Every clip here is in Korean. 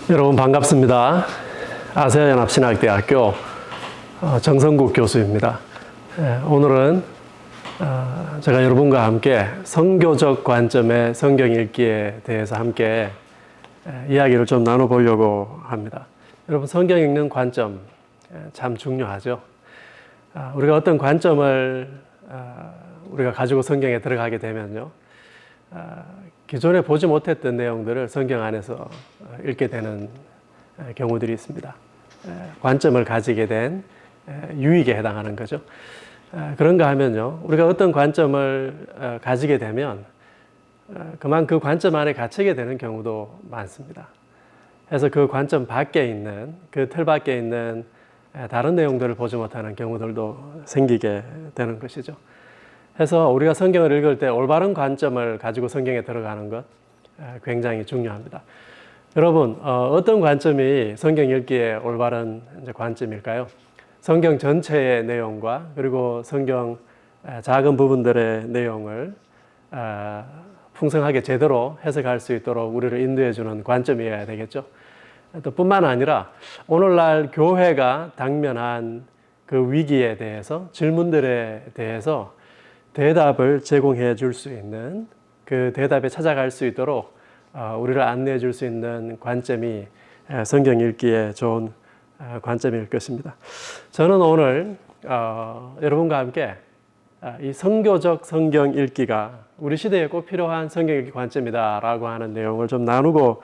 여러분 반갑습니다. 아세아연합신학대학교 정성국 교수입니다. 오늘은 제가 여러분과 함께 선교적 관점의 성경 읽기에 대해서 함께 이야기를 좀 나눠보려고 합니다. 여러분, 성경 읽는 관점 참 중요하죠. 우리가 어떤 관점을 우리가 가지고 성경에 들어가게 되면요, 기존에 보지 못했던 내용들을 성경 안에서 읽게 되는 경우들이 있습니다. 관점을 가지게 된 유익에 해당하는 거죠. 그런가 하면요, 우리가 어떤 관점을 가지게 되면 그만 그 관점 안에 갇히게 되는 경우도 많습니다. 그래서 그 관점 밖에 있는, 그 틀 밖에 있는 다른 내용들을 보지 못하는 경우들도 생기게 되는 것이죠. 그래서 우리가 성경을 읽을 때 올바른 관점을 가지고 성경에 들어가는 것 굉장히 중요합니다. 여러분, 어떤 관점이 성경 읽기에 올바른 관점일까요? 성경 전체의 내용과 그리고 성경 작은 부분들의 내용을 풍성하게 제대로 해석할 수 있도록 우리를 인도해 주는 관점이어야 되겠죠. 또 뿐만 아니라 오늘날 교회가 당면한 그 위기에 대해서, 질문들에 대해서 대답을 제공해 줄 수 있는, 그 대답에 찾아갈 수 있도록 우리를 안내해 줄 수 있는 관점이 성경 읽기에 좋은 관점일 것입니다. 저는 오늘 여러분과 함께 이 선교적 성경 읽기가 우리 시대에 꼭 필요한 성경 읽기 관점이다라고 하는 내용을 좀 나누고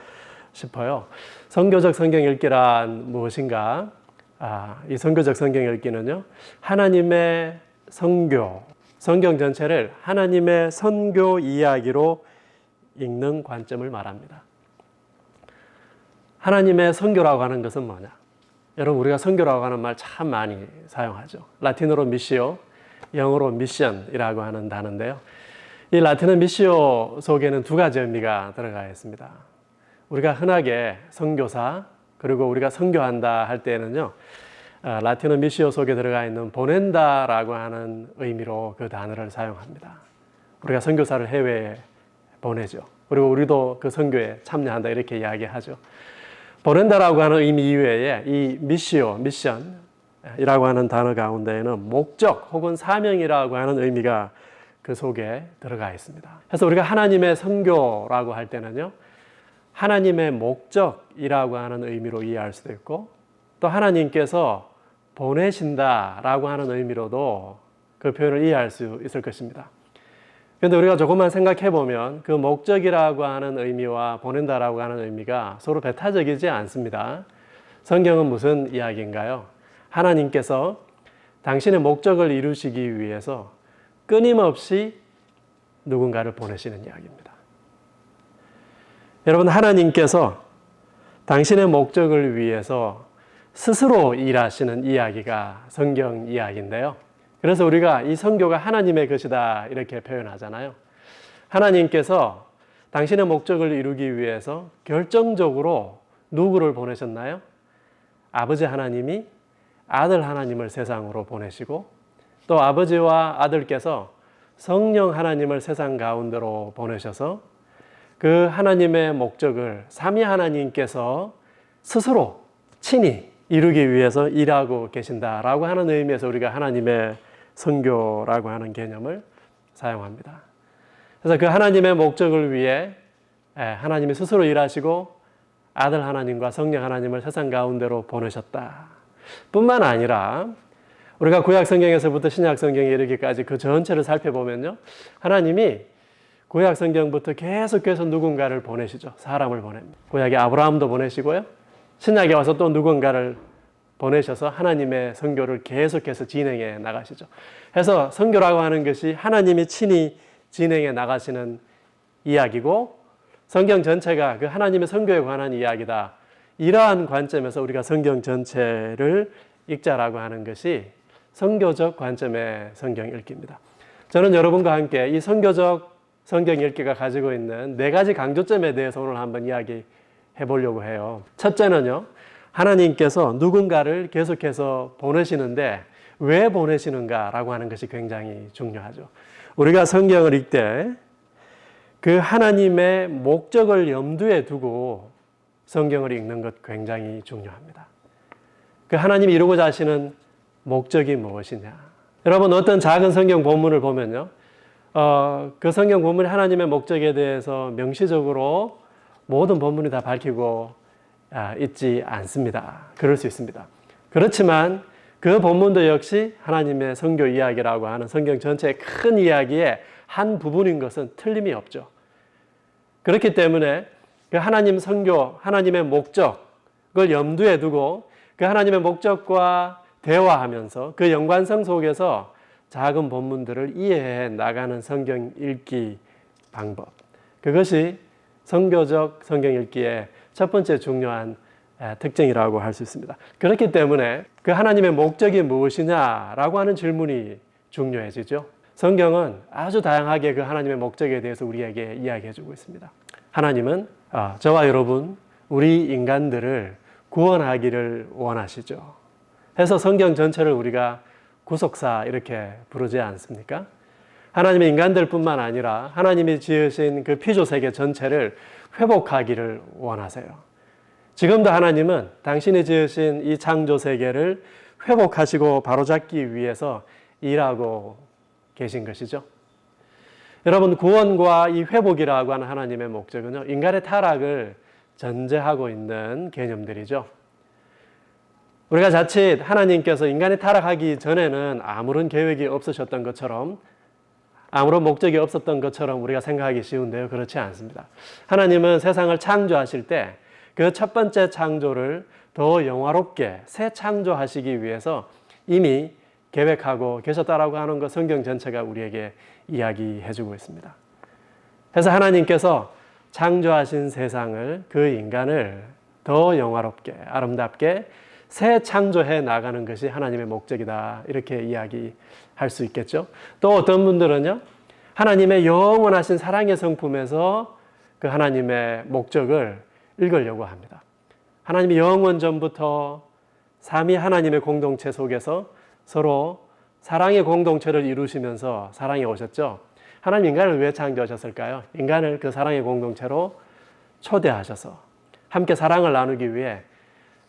싶어요. 선교적 성경 읽기란 무엇인가? 이 선교적 성경 읽기는요, 하나님의 선교, 성경 전체를 하나님의 선교 이야기로 읽는 관점을 말합니다. 하나님의 선교라고 하는 것은 뭐냐? 여러분, 우리가 선교라고 하는 말 참 많이 사용하죠. 라틴어로 미시오, 영어로 미션이라고 하는 단어인데요. 이 라틴어 미시오 속에는 두 가지 의미가 들어가 있습니다. 우리가 흔하게 선교사, 그리고 우리가 선교한다 할 때는요, 라틴어 미시오 속에 들어가 있는 보낸다라고 하는 의미로 그 단어를 사용합니다. 우리가 선교사를 해외에 보내죠. 그리고 우리도 그 선교에 참여한다 이렇게 이야기하죠. 보낸다라고 하는 의미 이외에 이 미시오, 미션이라고 하는 단어 가운데에는 목적 혹은 사명이라고 하는 의미가 그 속에 들어가 있습니다. 그래서 우리가 하나님의 선교라고 할 때는요, 하나님의 목적이라고 하는 의미로 이해할 수도 있고, 또 하나님께서 보내신다라고 하는 의미로도 그 표현을 이해할 수 있을 것입니다. 그런데 우리가 조금만 생각해 보면 그 목적이라고 하는 의미와 보낸다라고 하는 의미가 서로 배타적이지 않습니다. 성경은 무슨 이야기인가요? 하나님께서 당신의 목적을 이루시기 위해서 끊임없이 누군가를 보내시는 이야기입니다. 여러분, 하나님께서 당신의 목적을 위해서 스스로 일하시는 이야기가 성경 이야기인데요. 그래서 우리가 이 선교가 하나님의 것이다 이렇게 표현하잖아요. 하나님께서 당신의 목적을 이루기 위해서 결정적으로 누구를 보내셨나요? 아버지 하나님이 아들 하나님을 세상으로 보내시고, 또 아버지와 아들께서 성령 하나님을 세상 가운데로 보내셔서 그 하나님의 목적을 삼위 하나님께서 스스로 친히 이루기 위해서 일하고 계신다라고 하는 의미에서 우리가 하나님의 선교라고 하는 개념을 사용합니다. 그래서 그 하나님의 목적을 위해 하나님이 스스로 일하시고 아들 하나님과 성령 하나님을 세상 가운데로 보내셨다. 뿐만 아니라 우리가 구약 성경에서부터 신약 성경에 이르기까지 그 전체를 살펴보면요, 하나님이 구약 성경부터 계속해서 누군가를 보내시죠. 사람을 보냅니다. 구약에 아브라함도 보내시고요, 신약에 와서 또 누군가를 보내셔서 하나님의 선교를 계속해서 진행해 나가시죠. 그래서 선교라고 하는 것이 하나님이 친히 진행해 나가시는 이야기고, 성경 전체가 그 하나님의 선교에 관한 이야기다. 이러한 관점에서 우리가 성경 전체를 읽자라고 하는 것이 선교적 관점의 성경 읽기입니다. 저는 여러분과 함께 이 선교적 성경 읽기가 가지고 있는 네 가지 강조점에 대해서 오늘 한번 이야기해 보려고 해요. 첫째는요, 하나님께서 누군가를 계속해서 보내시는데 왜 보내시는가라고 하는 것이 굉장히 중요하죠. 우리가 성경을 읽되 그 하나님의 목적을 염두에 두고 성경을 읽는 것 굉장히 중요합니다. 그 하나님이 이루고자 하시는 목적이 무엇이냐? 여러분 어떤 작은 성경 본문을 보면요. 그 성경 본문이 하나님의 목적에 대해서 명시적으로 모든 본문이 다 밝히고 있지 않습니다. 그럴 수 있습니다. 그렇지만 그 본문도 역시 하나님의 성교 이야기라고 하는 성경 전체의 큰 이야기의 한 부분인 것은 틀림이 없죠. 그렇기 때문에 그 하나님 성교, 하나님의 목적을 염두에 두고 그 하나님의 목적과 대화하면서 그 연관성 속에서 작은 본문들을 이해해 나가는 성경 읽기 방법. 그것이 선교적 성경 읽기의 첫 번째 중요한 특징이라고 할 수 있습니다. 그렇기 때문에 그 하나님의 목적이 무엇이냐라고 하는 질문이 중요해지죠. 성경은 아주 다양하게 그 하나님의 목적에 대해서 우리에게 이야기해 주고 있습니다. 하나님은 저와 여러분, 우리 인간들을 구원하기를 원하시죠. 해서 성경 전체를 우리가 구속사 이렇게 부르지 않습니까? 하나님의 인간들뿐만 아니라 하나님이 지으신 그 피조세계 전체를 회복하기를 원하세요. 지금도 하나님은 당신이 지으신 이 창조세계를 회복하시고 바로잡기 위해서 일하고 계신 것이죠. 여러분 구원과 이 회복이라고 하는 하나님의 목적은요, 인간의 타락을 전제하고 있는 개념들이죠. 우리가 자칫 하나님께서 인간이 타락하기 전에는 아무런 계획이 없으셨던 것처럼, 아무런 목적이 없었던 것처럼 우리가 생각하기 쉬운데요. 그렇지 않습니다. 하나님은 세상을 창조하실 때 그 첫 번째 창조를 더 영화롭게 새 창조하시기 위해서 이미 계획하고 계셨다라고 하는 것 성경 전체가 우리에게 이야기해주고 있습니다. 그래서 하나님께서 창조하신 세상을, 그 인간을 더 영화롭게 아름답게 새 창조해 나가는 것이 하나님의 목적이다, 이렇게 이야기할 수 있겠죠. 또 어떤 분들은요, 하나님의 영원하신 사랑의 성품에서 그 하나님의 목적을 읽으려고 합니다. 하나님이 영원 전부터 삼위 하나님의 공동체 속에서 서로 사랑의 공동체를 이루시면서 사랑해 오셨죠. 하나님 인간을 왜 창조하셨을까요? 인간을 그 사랑의 공동체로 초대하셔서 함께 사랑을 나누기 위해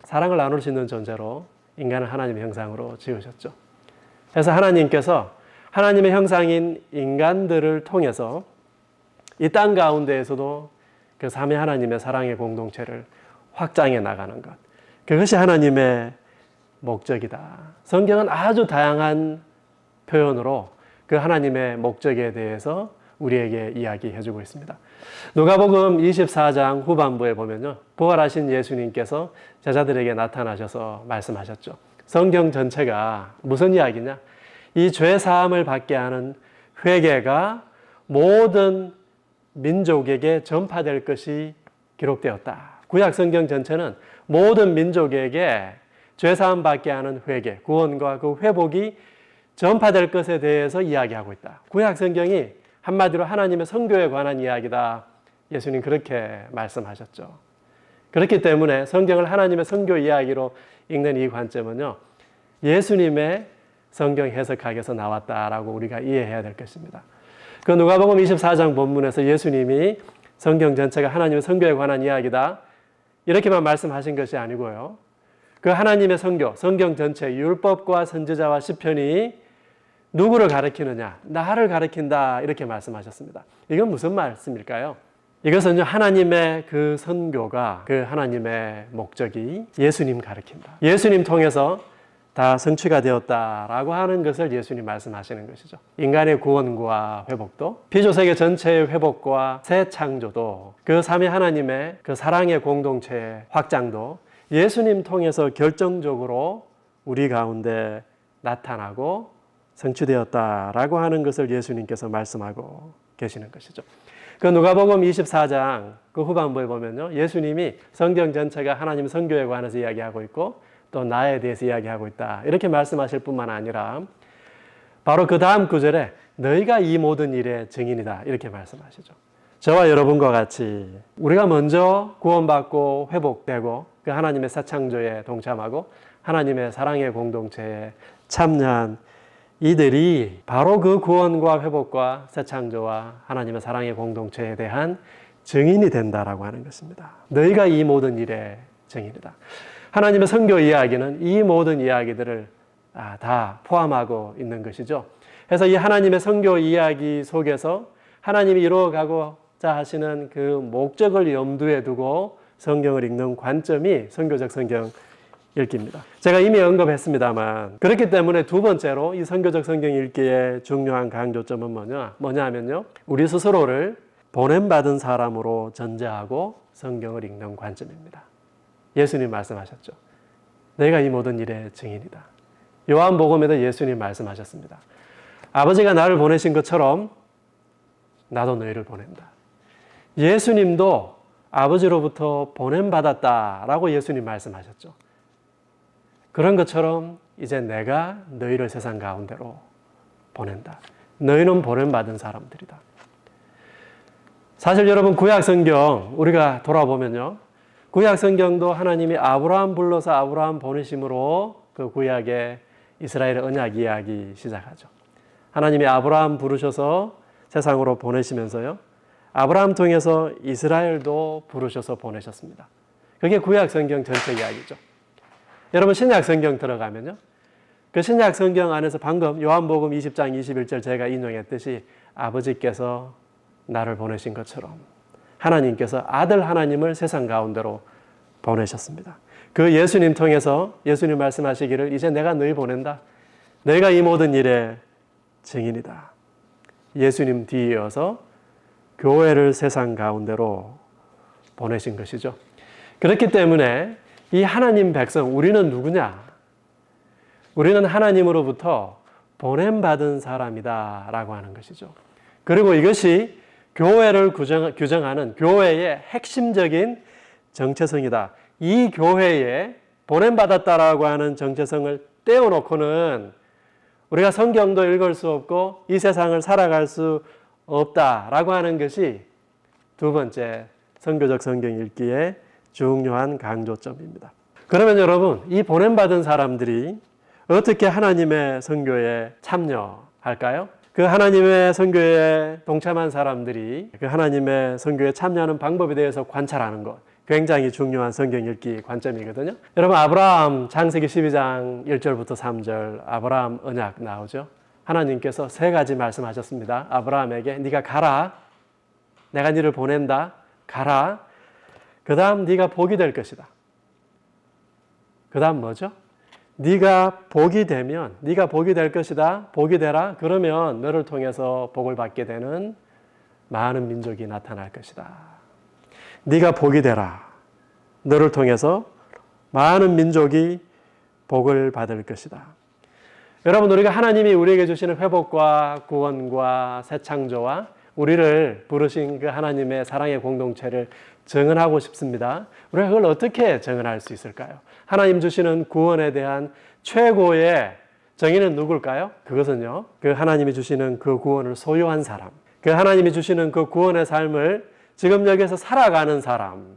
사랑을 나눌 수 있는 존재로 인간을 하나님의 형상으로 지으셨죠. 그래서 하나님께서 하나님의 형상인 인간들을 통해서 이 땅 가운데에서도 그 삼위 하나님의 사랑의 공동체를 확장해 나가는 것, 그것이 하나님의 목적이다. 성경은 아주 다양한 표현으로 그 하나님의 목적에 대해서 우리에게 이야기해 주고 있습니다. 누가복음 24장 후반부에 보면요, 부활하신 예수님께서 제자들에게 나타나셔서 말씀하셨죠. 성경 전체가 무슨 이야기냐? 이 죄 사함을 받게 하는 회개가 모든 민족에게 전파될 것이 기록되었다. 구약 성경 전체는 모든 민족에게 죄 사함 받게 하는 회개, 구원과 그 회복이 전파될 것에 대해서 이야기하고 있다. 구약 성경이 한마디로 하나님의 선교에 관한 이야기다. 예수님 그렇게 말씀하셨죠. 그렇기 때문에 성경을 하나님의 선교 이야기로 읽는 이 관점은요, 예수님의 성경 해석학에서 나왔다라고 우리가 이해해야 될 것입니다. 그 누가복음 24장 본문에서 예수님이 성경 전체가 하나님의 선교에 관한 이야기다, 이렇게만 말씀하신 것이 아니고요, 그 하나님의 선교, 성경 전체 율법과 선지자와 시편이 누구를 가리키느냐? 나를 가리킨다, 이렇게 말씀하셨습니다. 이건 무슨 말씀일까요? 이것은 하나님의 그 선교가, 그 하나님의 목적이 예수님 가리킨다, 예수님 통해서 다 성취가 되었다라고 하는 것을 예수님 말씀하시는 것이죠. 인간의 구원과 회복도, 피조세계 전체의 회복과 새 창조도, 그 삼위 하나님의 그 사랑의 공동체의 확장도 예수님 통해서 결정적으로 우리 가운데 나타나고 성취되었다라고 하는 것을 예수님께서 말씀하고 계시는 것이죠. 그 누가복음 24장 그 후반부에 보면요, 예수님이 성경 전체가 하나님 선교에 관해서 이야기하고 있고 또 나에 대해서 이야기하고 있다, 이렇게 말씀하실 뿐만 아니라 바로 그 다음 구절에 너희가 이 모든 일의 증인이다, 이렇게 말씀하시죠. 저와 여러분과 같이 우리가 먼저 구원받고 회복되고 그 하나님의 새 창조에 동참하고 하나님의 사랑의 공동체에 참여한 이들이 바로 그 구원과 회복과 새 창조와 하나님의 사랑의 공동체에 대한 증인이 된다라고 하는 것입니다. 너희가 이 모든 일의 증인이다. 하나님의 선교 이야기는 이 모든 이야기들을 다 포함하고 있는 것이죠. 그래서 이 하나님의 선교 이야기 속에서 하나님이 이루어가고자 하시는 그 목적을 염두에 두고 성경을 읽는 관점이 선교적 성경 읽기입니다. 제가 이미 언급했습니다만 그렇기 때문에 두 번째로 이 선교적 성경 읽기의 중요한 강조점은 뭐냐 하면요. 우리 스스로를 보냄받은 사람으로 전제하고 성경을 읽는 관점입니다. 예수님 말씀하셨죠. 내가 이 모든 일의 증인이다. 요한복음에도 예수님 말씀하셨습니다. 아버지가 나를 보내신 것처럼 나도 너희를 보낸다. 예수님도 아버지로부터 보냄받았다라고 예수님 말씀하셨죠. 그런 것처럼 이제 내가 너희를 세상 가운데로 보낸다. 너희는 보냄받은 사람들이다. 사실 여러분 구약 성경 우리가 돌아보면요. 구약 성경도 하나님이 아브라함 불러서 아브라함 보내심으로 그 구약의 이스라엘의 언약 이야기 시작하죠. 하나님이 아브라함 부르셔서 세상으로 보내시면서요. 아브라함 통해서 이스라엘도 부르셔서 보내셨습니다. 그게 구약 성경 전체 이야기죠. 여러분 신약 성경 들어가면요. 그 신약 성경 안에서 방금 요한복음 20장 21절 제가 인용했듯이 아버지께서 나를 보내신 것처럼 하나님께서 아들 하나님을 세상 가운데로 보내셨습니다. 그 예수님 통해서 예수님 말씀하시기를 이제 내가 너희 보낸다. 너희가 이 모든 일의 증인이다. 예수님 뒤에 이어서 교회를 세상 가운데로 보내신 것이죠. 그렇기 때문에 이 하나님 백성 우리는 누구냐? 우리는 하나님으로부터 보냄받은 사람이다 라고 하는 것이죠. 그리고 이것이 교회를 규정하는 교회의 핵심적인 정체성이다. 이 교회에 보냄받았다라고 하는 정체성을 떼어놓고는 우리가 성경도 읽을 수 없고 이 세상을 살아갈 수 없다라고 하는 것이 두 번째 선교적 성경 읽기의 중요한 강조점입니다. 그러면 여러분, 이 보냄받은 사람들이 어떻게 하나님의 선교에 참여할까요? 그 하나님의 선교에 동참한 사람들이 그 하나님의 선교에 참여하는 방법에 대해서 관찰하는 것, 굉장히 중요한 성경 읽기 관점이거든요. 여러분, 아브라함 창세기 12장 1절부터 3절 아브라함 언약 나오죠. 하나님께서 세 가지 말씀하셨습니다. 아브라함에게 네가 가라. 내가 네를 보낸다. 가라. 그 다음 네가 복이 될 것이다. 그 다음 뭐죠? 네가 복이 되면 네가 복이 될 것이다. 복이 되라. 그러면 너를 통해서 복을 받게 되는 많은 민족이 나타날 것이다. 네가 복이 되라. 너를 통해서 많은 민족이 복을 받을 것이다. 여러분, 우리가 하나님이 우리에게 주시는 회복과 구원과 새 창조와 우리를 부르신 그 하나님의 사랑의 공동체를 정언하고 싶습니다. 우리가 그걸 어떻게 정언할 수 있을까요? 하나님 주시는 구원에 대한 최고의 정의는 누굴까요? 그것은요, 그 하나님이 주시는 그 구원을 소유한 사람, 그 하나님이 주시는 그 구원의 삶을 지금 여기서 살아가는 사람,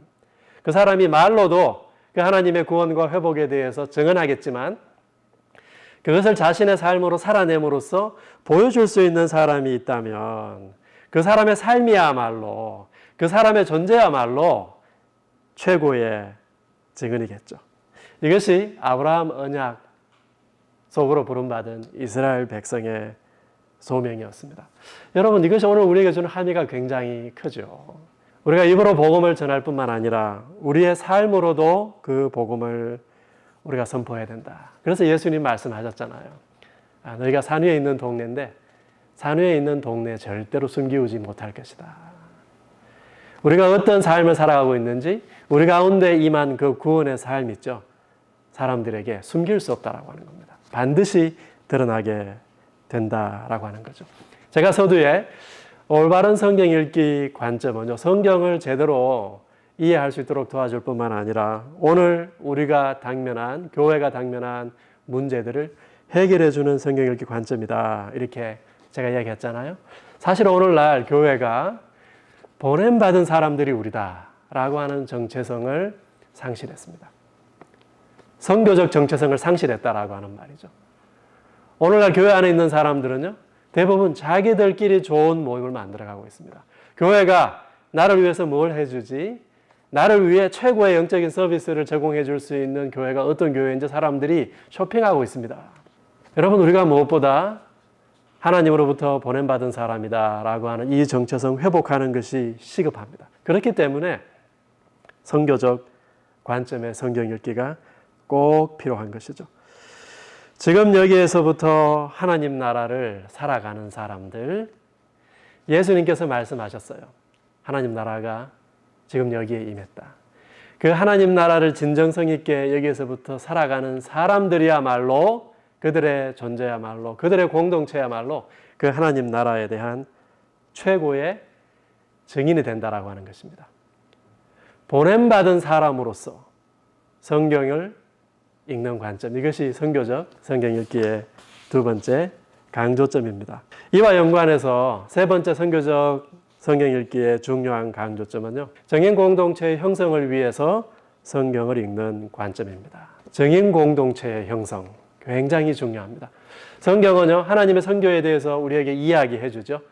그 사람이 말로도 그 하나님의 구원과 회복에 대해서 정언하겠지만 그것을 자신의 삶으로 살아냄으로써 보여줄 수 있는 사람이 있다면 그 사람의 삶이야말로, 그 사람의 존재야말로 최고의 증언이겠죠. 이것이 아브라함 언약 속으로 부름받은 이스라엘 백성의 소명이었습니다. 여러분, 이것이 오늘 우리에게 주는 함의가 굉장히 크죠. 우리가 입으로 복음을 전할 뿐만 아니라 우리의 삶으로도 그 복음을 우리가 선포해야 된다. 그래서 예수님 말씀하셨잖아요. 너희가 산 위에 있는 동네인데 산 위에 있는 동네에 절대로 숨기우지 못할 것이다. 우리가 어떤 삶을 살아가고 있는지 우리 가운데 임한 그 구원의 삶 있죠. 사람들에게 숨길 수 없다라고 하는 겁니다. 반드시 드러나게 된다라고 하는 거죠. 제가 서두에 올바른 성경 읽기 관점은요, 성경을 제대로 이해할 수 있도록 도와줄 뿐만 아니라 오늘 우리가 당면한, 교회가 당면한 문제들을 해결해 주는 성경 읽기 관점이다. 이렇게 제가 이야기했잖아요. 사실 오늘날 교회가 보냄받은 사람들이 우리다 라고 하는 정체성을 상실했습니다. 선교적 정체성을 상실했다라고 하는 말이죠. 오늘날 교회 안에 있는 사람들은요, 대부분 자기들끼리 좋은 모임을 만들어가고 있습니다. 교회가 나를 위해서 뭘 해주지? 나를 위해 최고의 영적인 서비스를 제공해 줄 수 있는 교회가 어떤 교회인지 사람들이 쇼핑하고 있습니다. 여러분, 우리가 무엇보다 하나님으로부터 보냄받은 사람이다 라고 하는 이 정체성 회복하는 것이 시급합니다. 그렇기 때문에 선교적 관점의 성경 읽기가 꼭 필요한 것이죠. 지금 여기에서부터 하나님 나라를 살아가는 사람들, 예수님께서 말씀하셨어요. 하나님 나라가 지금 여기에 임했다. 그 하나님 나라를 진정성 있게 여기에서부터 살아가는 사람들이야말로, 그들의 존재야말로, 그들의 공동체야말로 그 하나님 나라에 대한 최고의 증인이 된다라고 하는 것입니다. 보냄받은 사람으로서 성경을 읽는 관점, 이것이 선교적 성경 읽기의 두 번째 강조점입니다. 이와 연관해서 세 번째 선교적 성경 읽기의 중요한 강조점은요, 정인 공동체의 형성을 위해서 성경을 읽는 관점입니다. 정인 공동체의 형성, 굉장히 중요합니다. 성경은요, 하나님의 선교에 대해서 우리에게 이야기해 주죠.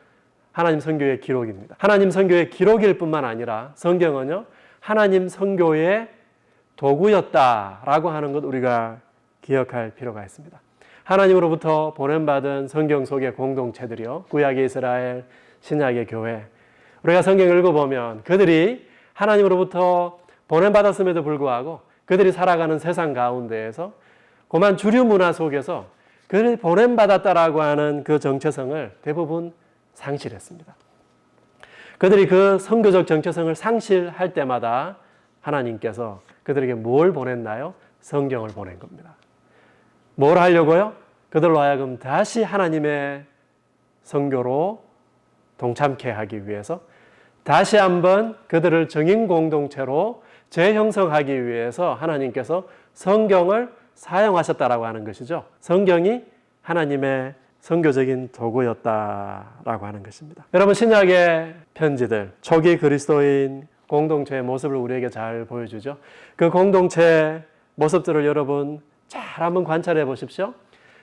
하나님 선교의 기록입니다. 하나님 선교의 기록일 뿐만 아니라 성경은요, 하나님 선교의 도구였다라고 하는 것 우리가 기억할 필요가 있습니다. 하나님으로부터 보냄받은 성경 속의 공동체들이요, 구약의 이스라엘, 신약의 교회, 우리가 성경 읽어보면 그들이 하나님으로부터 보냄받았음에도 불구하고 그들이 살아가는 세상 가운데에서 고만 주류 문화 속에서 그들이 보냄받았다라고 하는 그 정체성을 대부분 상실했습니다. 그들이 그 선교적 정체성을 상실할 때마다 하나님께서 그들에게 뭘 보냈나요? 성경을 보낸 겁니다. 뭘 하려고요? 그들로 하여금 다시 하나님의 선교로 동참케 하기 위해서, 다시 한번 그들을 정인 공동체로 재형성하기 위해서 하나님께서 성경을 사용하셨다라고 하는 것이죠. 성경이 하나님의 선교적인 도구였다라고 하는 것입니다. 여러분, 신약의 편지들, 초기 그리스도인 공동체의 모습을 우리에게 잘 보여주죠. 그 공동체 모습들을 여러분 잘 한번 관찰해 보십시오.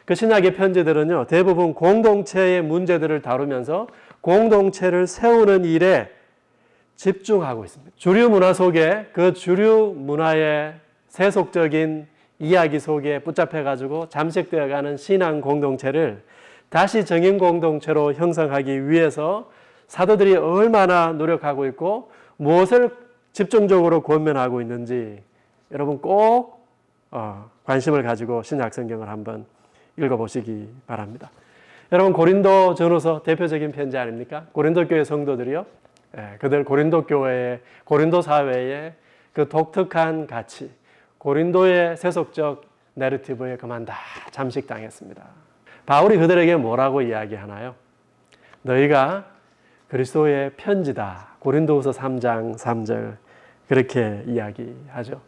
그 신약의 편지들은요, 대부분 공동체의 문제들을 다루면서 공동체를 세우는 일에 집중하고 있습니다. 주류 문화 속에 그 주류 문화의 세속적인 이야기 속에 붙잡혀가지고 잠식되어가는 신앙 공동체를 다시 정인 공동체로 형성하기 위해서 사도들이 얼마나 노력하고 있고 무엇을 집중적으로 권면하고 있는지 여러분 꼭 관심을 가지고 신약 성경을 한번 읽어보시기 바랍니다. 여러분, 고린도 전후서 대표적인 편지 아닙니까? 고린도 교회 성도들이요, 그들 고린도 교회의, 고린도 사회의 그 독특한 가치, 고린도의 세속적 내러티브에 그만 다 잠식당했습니다. 바울이 그들에게 뭐라고 이야기하나요? 너희가 그리스도의 편지다. 고린도후서 3장 3절 그렇게 이야기하죠.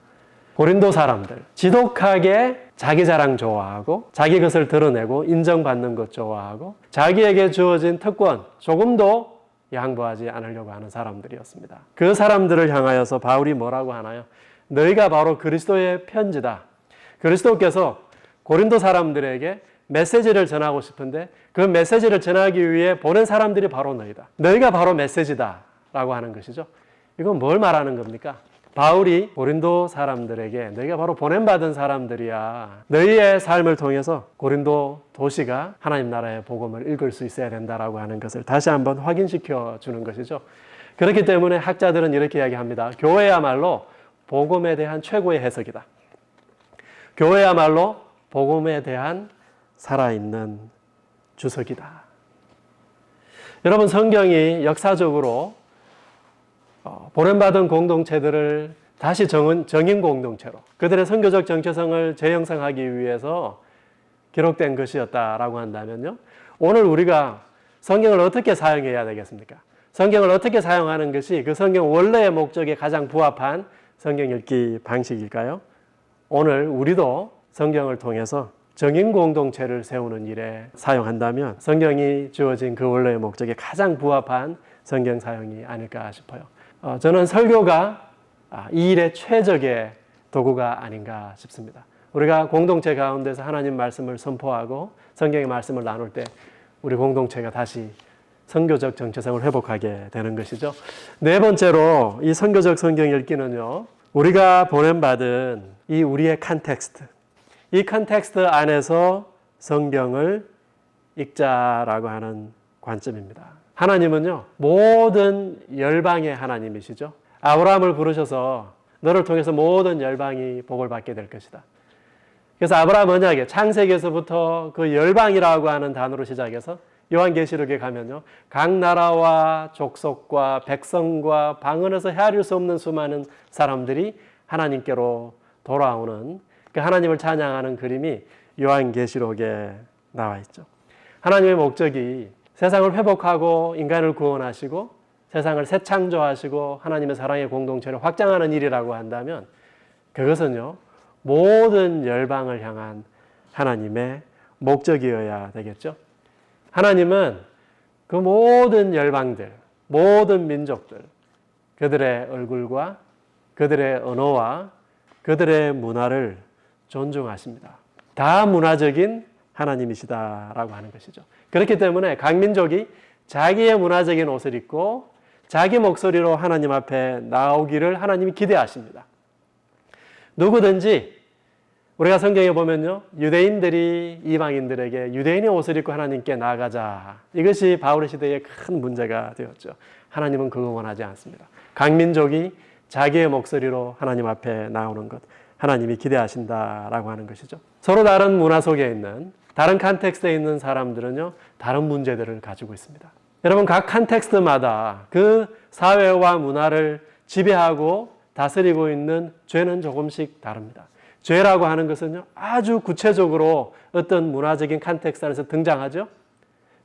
고린도 사람들, 지독하게 자기 자랑 좋아하고 자기 것을 드러내고 인정받는 것 좋아하고 자기에게 주어진 특권 조금도 양보하지 않으려고 하는 사람들이었습니다. 그 사람들을 향하여서 바울이 뭐라고 하나요? 너희가 바로 그리스도의 편지다. 그리스도께서 고린도 사람들에게 메시지를 전하고 싶은데 그 메시지를 전하기 위해 보낸 사람들이 바로 너희다. 너희가 바로 메시지다 라고 하는 것이죠. 이건 뭘 말하는 겁니까? 바울이 고린도 사람들에게 너희가 바로 보냄받은 사람들이야. 너희의 삶을 통해서 고린도 도시가 하나님 나라의 복음을 읽을 수 있어야 된다라고 하는 것을 다시 한번 확인시켜 주는 것이죠. 그렇기 때문에 학자들은 이렇게 이야기합니다. 교회야말로 복음에 대한 최고의 해석이다. 교회야말로 복음에 대한 살아있는 주석이다. 여러분, 성경이 역사적으로 보냄받은 공동체들을 다시 정인 공동체로 그들의 선교적 정체성을 재형성하기 위해서 기록된 것이었다라고 한다면요, 오늘 우리가 성경을 어떻게 사용해야 되겠습니까? 성경을 어떻게 사용하는 것이 그 성경 원래의 목적에 가장 부합한 성경 읽기 방식일까요? 오늘 우리도 성경을 통해서 정인 공동체를 세우는 일에 사용한다면 성경이 주어진 그 원래의 목적에 가장 부합한 성경 사용이 아닐까 싶어요. 저는 설교가 이 일의 최적의 도구가 아닌가 싶습니다. 우리가 공동체 가운데서 하나님 말씀을 선포하고 성경의 말씀을 나눌 때 우리 공동체가 다시 선교적 정체성을 회복하게 되는 것이죠. 네 번째로 이 선교적 성경 읽기는요, 우리가 보냄받은 이 우리의 컨텍스트, 이 컨텍스트 안에서 성경을 읽자라고 하는 관점입니다. 하나님은요, 모든 열방의 하나님이시죠. 아브라함을 부르셔서 너를 통해서 모든 열방이 복을 받게 될 것이다. 그래서 아브라함 언약에 창세기에서부터 그 열방이라고 하는 단어로 시작해서 요한계시록에 가면요, 각 나라와 족속과 백성과 방언에서 헤아릴 수 없는 수많은 사람들이 하나님께로 돌아오는 그 하나님을 찬양하는 그림이 요한계시록에 나와 있죠. 하나님의 목적이 세상을 회복하고 인간을 구원하시고 세상을 새 창조하시고 하나님의 사랑의 공동체를 확장하는 일이라고 한다면 그것은요, 모든 열방을 향한 하나님의 목적이어야 되겠죠. 하나님은 그 모든 열방들, 모든 민족들, 그들의 얼굴과 그들의 언어와 그들의 문화를 존중하십니다. 다문화적인 하나님이시다라고 하는 것이죠. 그렇기 때문에 각 민족이 자기의 문화적인 옷을 입고 자기 목소리로 하나님 앞에 나오기를 하나님이 기대하십니다. 누구든지 우리가 성경에 보면요, 유대인들이 이방인들에게 유대인의 옷을 입고 하나님께 나아가자. 이것이 바울의 시대의 큰 문제가 되었죠. 하나님은 그거 원하지 않습니다. 각 민족이 자기의 목소리로 하나님 앞에 나오는 것, 하나님이 기대하신다라고 하는 것이죠. 서로 다른 문화 속에 있는, 다른 컨텍스트에 있는 사람들은요, 다른 문제들을 가지고 있습니다. 여러분, 각 컨텍스트마다 그 사회와 문화를 지배하고 다스리고 있는 죄는 조금씩 다릅니다. 죄라고 하는 것은요, 아주 구체적으로 어떤 문화적인 컨텍스트 안에서 등장하죠.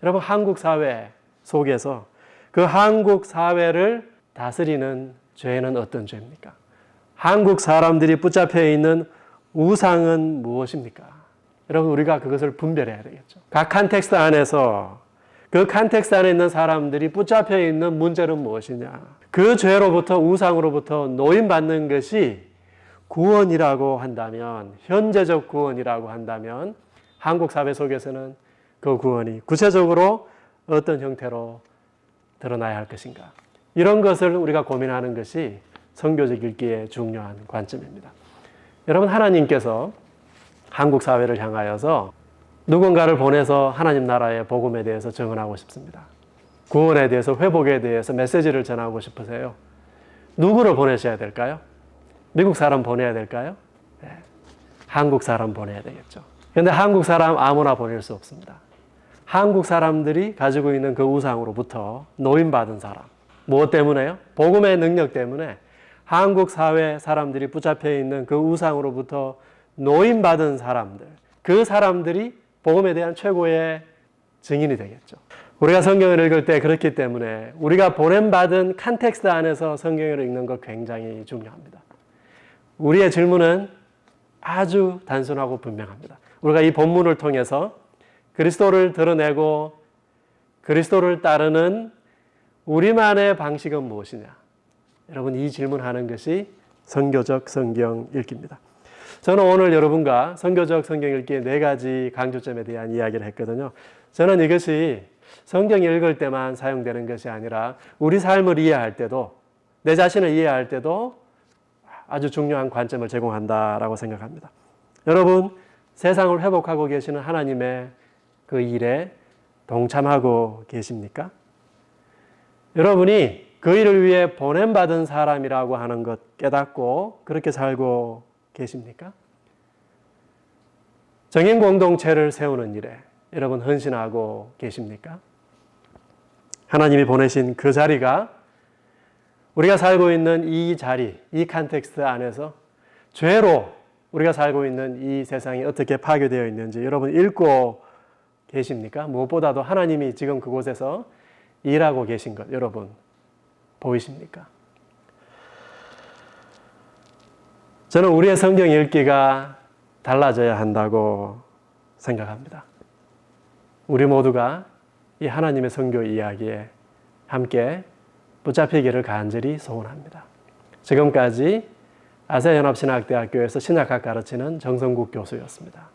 여러분, 한국 사회 속에서 그 한국 사회를 다스리는 죄는 어떤 죄입니까? 한국 사람들이 붙잡혀 있는 우상은 무엇입니까? 여러분, 우리가 그것을 분별해야 되겠죠. 각 컨텍스트 안에서 그 컨텍스트 안에 있는 사람들이 붙잡혀 있는 문제는 무엇이냐? 그 죄로부터, 우상으로부터 노임받는 것이 구원이라고 한다면, 현재적 구원이라고 한다면 한국 사회 속에서는 그 구원이 구체적으로 어떤 형태로 드러나야 할 것인가? 이런 것을 우리가 고민하는 것이 선교적 읽기의 중요한 관점입니다. 여러분, 하나님께서 한국 사회를 향하여서 누군가를 보내서 하나님 나라의 복음에 대해서 증언하고 싶습니다. 구원에 대해서, 회복에 대해서 메시지를 전하고 싶으세요. 누구를 보내셔야 될까요? 미국 사람 보내야 될까요? 네. 한국 사람 보내야 되겠죠. 그런데 한국 사람 아무나 보낼 수 없습니다. 한국 사람들이 가지고 있는 그 우상으로부터 노임받은 사람. 무엇 때문에요? 복음의 능력 때문에 한국 사회 사람들이 붙잡혀 있는 그 우상으로부터 노임받은 사람들, 그 사람들이 복음에 대한 최고의 증인이 되겠죠. 우리가 성경을 읽을 때 그렇기 때문에 우리가 보냄받은 컨텍스트 안에서 성경을 읽는 것 굉장히 중요합니다. 우리의 질문은 아주 단순하고 분명합니다. 우리가 이 본문을 통해서 그리스도를 드러내고 그리스도를 따르는 우리만의 방식은 무엇이냐? 여러분, 이 질문하는 것이 선교적 성경 읽기입니다. 저는 오늘 여러분과 선교적 성경 읽기의 4가지 강조점에 대한 이야기를 했거든요. 저는 이것이 성경 읽을 때만 사용되는 것이 아니라 우리 삶을 이해할 때도, 내 자신을 이해할 때도 아주 중요한 관점을 제공한다라고 생각합니다. 여러분, 세상을 회복하고 계시는 하나님의 그 일에 동참하고 계십니까? 여러분이 그 일을 위해 보냄받은 사람이라고 하는 것 깨닫고 그렇게 살고 계십니까? 정인 공동체를 세우는 일에 여러분 헌신하고 계십니까? 하나님이 보내신 그 자리가 우리가 살고 있는 이 자리, 이 컨텍스트 안에서 죄로 우리가 살고 있는 이 세상이 어떻게 파괴되어 있는지 여러분 읽고 계십니까? 무엇보다도 하나님이 지금 그곳에서 일하고 계신 것 여러분 보이십니까? 저는 우리의 성경 읽기가 달라져야 한다고 생각합니다. 우리 모두가 이 하나님의 선교 이야기에 함께 붙잡히기를 간절히 소원합니다. 지금까지 아세아연합신학대학교에서 신약학 가르치는 정성국 교수였습니다.